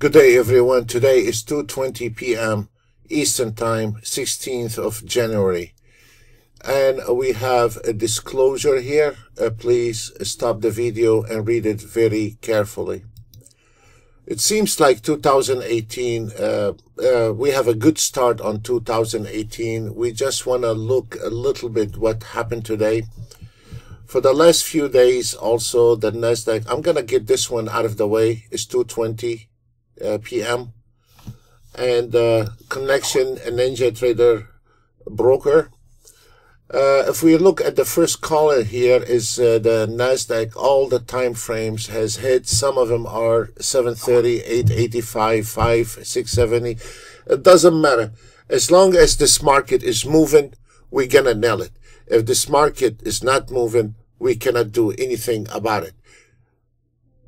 Good day, everyone. Today is 2:20 p.m. Eastern Time, 16th of January. And we have a disclosure here. Please stop the video and read it very carefully. It seems like 2018, we have a good start on 2018. We just want to look a little bit what happened today. For the last few days, also, the NASDAQ, I'm going to get this one out of the way, is 2:20 p.m. and connection a Ninja Trader broker. If we look at the first column here is the NASDAQ, all the time frames has hit. Some of them are 730, 885, 5, 670. It doesn't matter. As long as this market is moving, we're gonna nail it. If this market is not moving, we cannot do anything about it.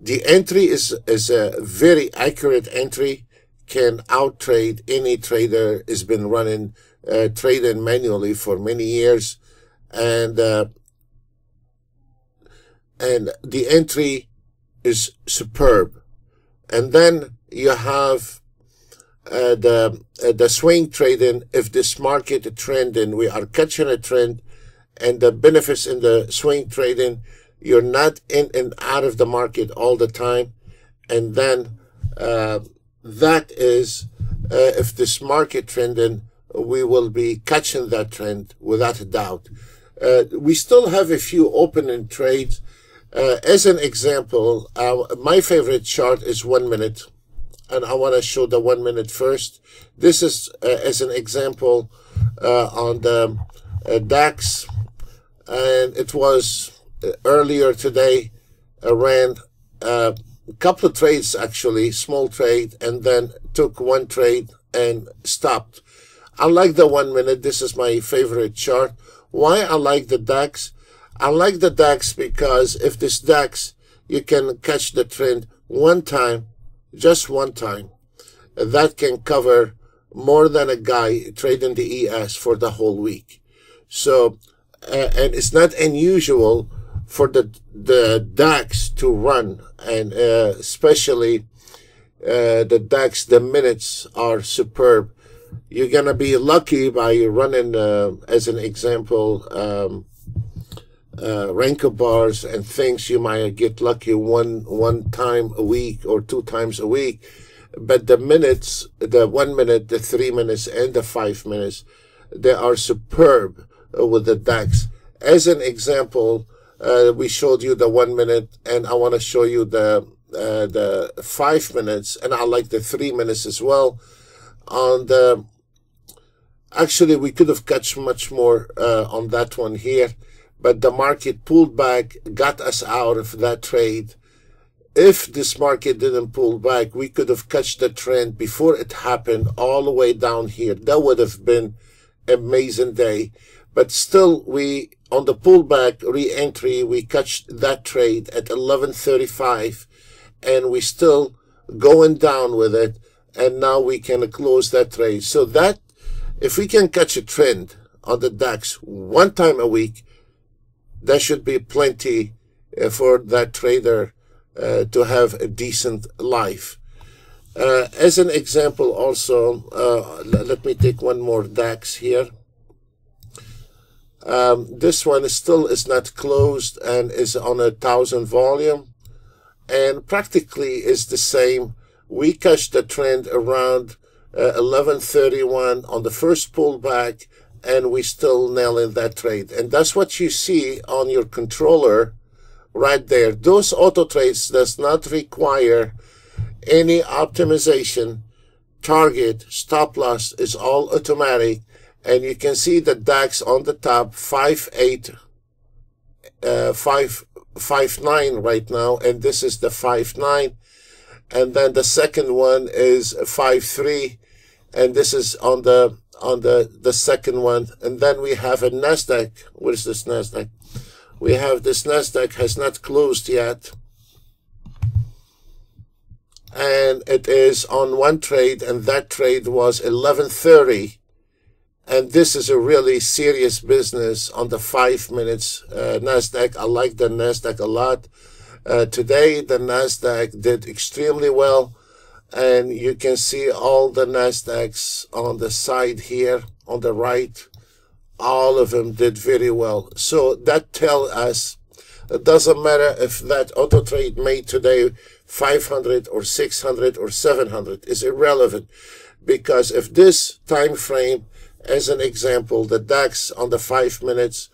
The entry is a very accurate entry, can outtrade any trader, has been running, trading manually for many years. And the entry is superb. And then you have, the swing trading. If this market trending, we are catching a trend, and the benefits in the swing trading, you're not in and out of the market all the time. And then that is, if this market trending, we will be catching that trend without a doubt. We still have a few opening trades. As an example, my favorite chart is 1 minute. And I want to show the 1 minute first. This is, as an example, on the DAX. And it was earlier today, ran a couple of trades, actually, small trade, and then took one trade and stopped. I like the 1 minute. This is my favorite chart. Why I like the DAX? I like the DAX because if this DAX, you can catch the trend one time, just one time. That can cover more than a guy trading the ES for the whole week. So, and it's not unusual for the DAX to run, and especially the DAX, the minutes are superb. You're gonna be lucky by running, as an example, Renko bars and things. You might get lucky one time a week or 2 times a week. But the minutes, the 1 minute, the 3 minutes, and the 5 minutes, they are superb with the DAX. As an example, we showed you the 1 minute, and I want to show you the 5 minutes, and I like the 3 minutes as well. On the, actually, we could have catch much more on that one here, but the market pulled back, got us out of that trade. If this market didn't pull back, we could have catch the trend before it happened all the way down here. That would have been an amazing day. But still, we, on the pullback re-entry, we catch that trade at 11:35, and we still going down with it. And now we can close that trade. So that, if we can catch a trend on the DAX one time a week, that should be plenty for that trader to have a decent life. As an example also, let me take one more DAX here. This one still is not closed and is on 1,000 volume, and practically is the same. We catch the trend around 11:31 on the first pullback, and we still nailing that trade. And that's what you see on your controller right there. Those auto trades does not require any optimization. Target, stop loss is all automatic. And you can see the DAX on the top, 5.9 right now, and this is the 5.9. And then the second one is 5.3, and this is on the second one. And then we have a NASDAQ. What is this NASDAQ? We have this NASDAQ has not closed yet, and it is on one trade, and that trade was 11:30. And this is a really serious business on the 5 minutes NASDAQ. I like the NASDAQ a lot. Today, the NASDAQ did extremely well. and you can see all the Nasdaqs on the side here on the right. All of them did very well. So that tells us it doesn't matter if that auto trade made today 500 or 600 or 700 is irrelevant, because if this time frame, as an example, the DAX on the 5 minutes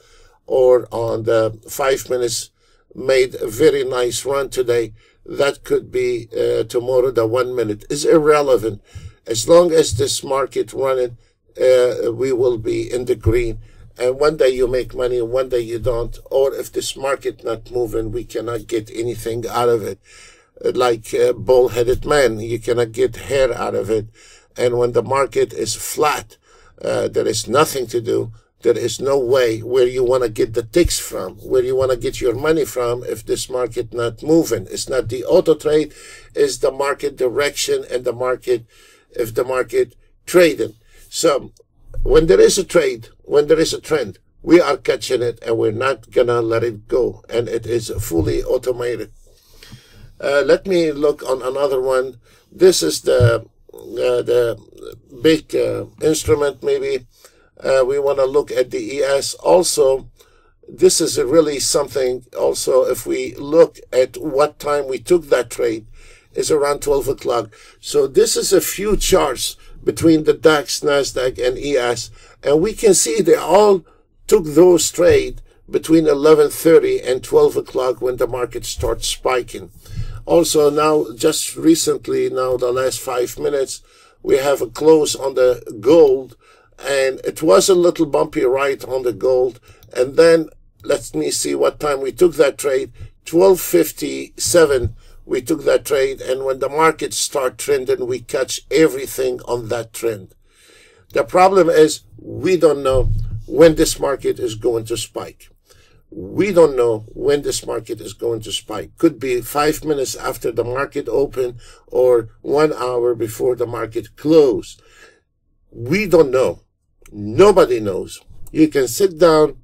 or on the 5 minutes made a very nice run today, that could be tomorrow the 1 minute is irrelevant. As long as this market running, we will be in the green. And one day you make money, one day you don't. Or if this market not moving, we cannot get anything out of it. Like a bull-headed man, you cannot get hair out of it. And when the market is flat, there is nothing to do. There is no way where you want to get the ticks from, where you want to get your money from if this market not moving. It's not the auto trade, it's the market direction and the market, if the market trading. So when there is a trade, when there is a trend, we are catching it and we're not gonna let it go. And it is fully automated. Let me look on another one. This is the big instrument maybe. We want to look at the ES. Also, this is really something also, if we look at what time we took that trade, is around 12 o'clock. So this is a few charts between the DAX, NASDAQ, and ES. And we can see they all took those trades between 11:30 and 12 o'clock when the market starts spiking. Also now, just recently, now the last 5 minutes, we have a close on the gold. And it was a little bumpy right on the gold. And then let me see what time we took that trade. 12:57 we took that trade. And when the market start trending, we catch everything on that trend. The problem is we don't know when this market is going to spike. We don't know when this market is going to spike. Could be 5 minutes after the market open or 1 hour before the market close. We don't know. Nobody knows. You can sit down,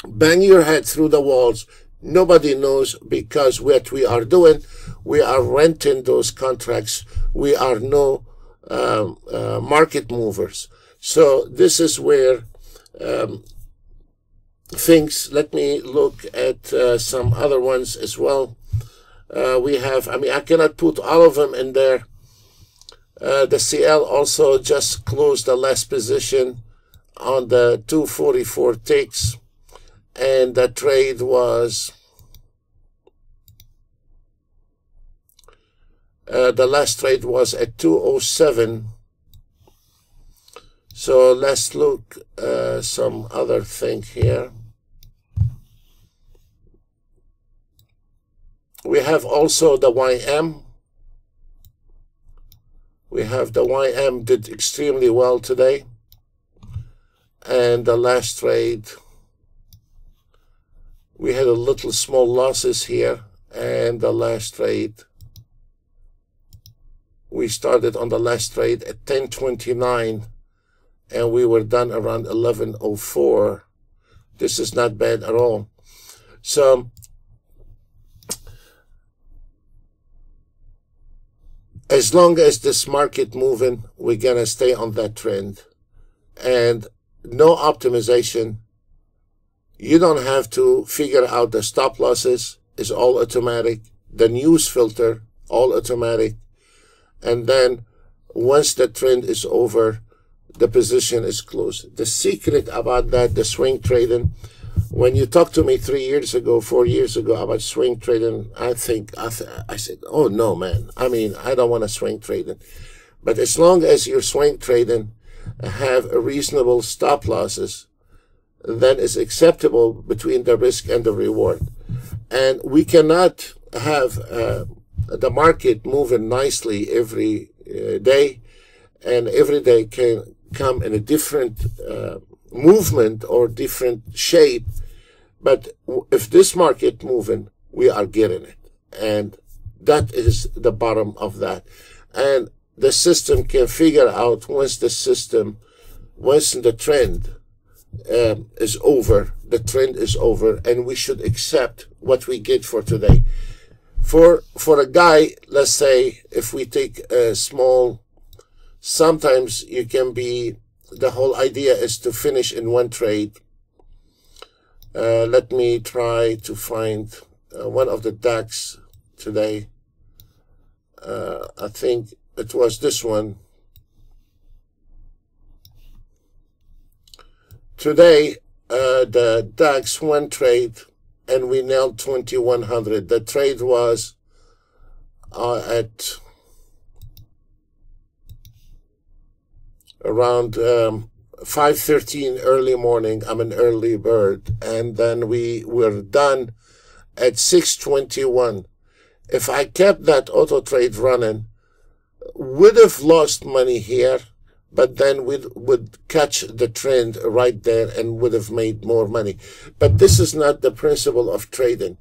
bang your head through the walls. Nobody knows, because what we are doing, we are renting those contracts. We are no market movers. So this is where things, let me look at some other ones as well. We have, I mean, I cannot put all of them in there. The CL also just closed the last position on the 244 ticks, and the trade was the last trade was at 207. So let's look some other thing here. We have also the YM. We have the YM did extremely well today. And the last trade, we had a little small losses here. And the last trade, we started on the last trade at 10:29. And we were done around 11:04. This is not bad at all. So as long as this market moving, we're gonna stay on that trend. And no optimization. You don't have to figure out the stop losses. It's all automatic. The news filter, all automatic. And then once the trend is over, the position is closed. The secret about that, the swing trading, when you talked to me 3 years ago, 4 years ago about swing trading, I said, oh no, man. I mean, I don't want to swing trading. But as long as you're swing trading, have a reasonable stop losses, then it's acceptable between the risk and the reward. And we cannot have the market moving nicely every day, and every day can come in a different movement or different shape. But if this market moving, we are getting it. And that is the bottom of that. And the system can figure out once the trend is over, the trend is over, and we should accept what we get for today. For a guy, let's say, if we take a small, sometimes you can be, the whole idea is to finish in one trade. Let me try to find one of the DAX today. I think it was this one. Today, the DAX one trade, and we nailed 2100. The trade was at around 5:13 early morning. I'm an early bird, and then we were done at 6:21. If I kept that auto trade running, would have lost money here, but then we would catch the trend right there and would have made more money. But this is not the principle of trading.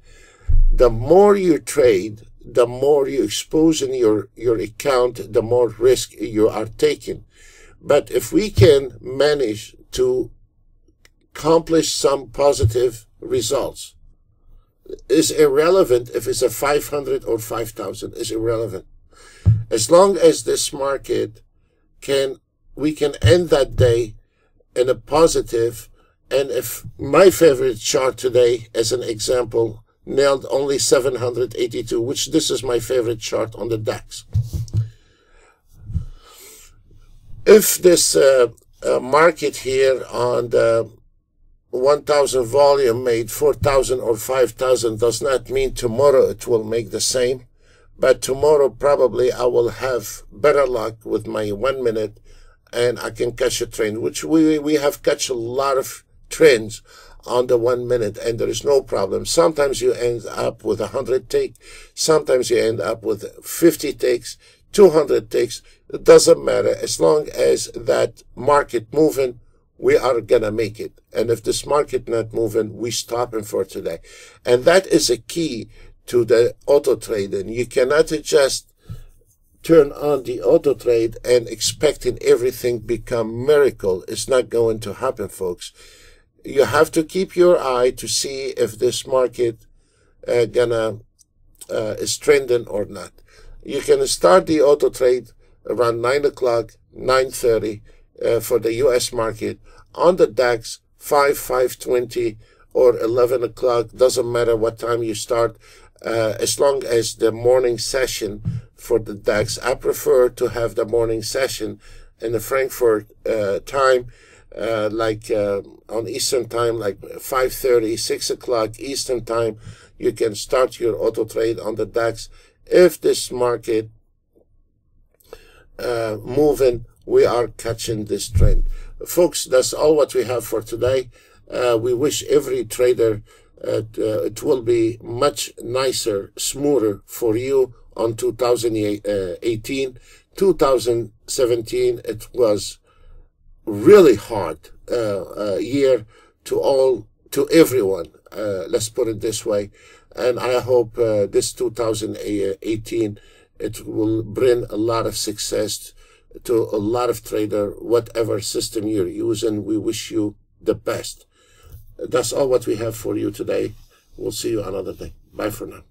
The more you trade, the more you expose in your account, the more risk you are taking. But if we can manage to accomplish some positive results, is irrelevant if it's a 500 or 5,000, is irrelevant. As long as this market we can end that day in a positive. And if my favorite chart today, as an example, nailed only 782, which this is my favorite chart on the DAX. If this market here on the 1,000 volume made 4,000 or 5,000, does not mean tomorrow it will make the same. But tomorrow probably I will have better luck with my 1 minute, and I can catch a trend, which we have catch a lot of trends on the 1 minute, and there is no problem. Sometimes you end up with 100 takes, sometimes you end up with 50 takes, 200 takes. It doesn't matter. As long as that market moving, we are gonna make it. And if this market not moving, we stopping for today. And that is a key to the auto trading. You cannot just turn on the auto trade and expecting everything become miracle. It's not going to happen, folks. You have to keep your eye to see if this market is trending or not. You can start the auto trade around 9 o'clock, 9:30 for the US market. On the DAX, 5:20 or 11 o'clock, doesn't matter what time you start, as long as the morning session for the DAX. I prefer to have the morning session in the Frankfurt time, on Eastern time, like 5:30, 6 o'clock Eastern time. You can start your auto trade on the DAX. If this market moving, we are catching this trend. Folks, that's all what we have for today. We wish every trader it will be much nicer, smoother for you on 2018. 2017, it was really hard year to everyone. Let's put it this way. And I hope this 2018, it will bring a lot of success to a lot of trader, whatever system you're using. We wish you the best. That's all what we have for you today. We'll see you another day. Bye for now.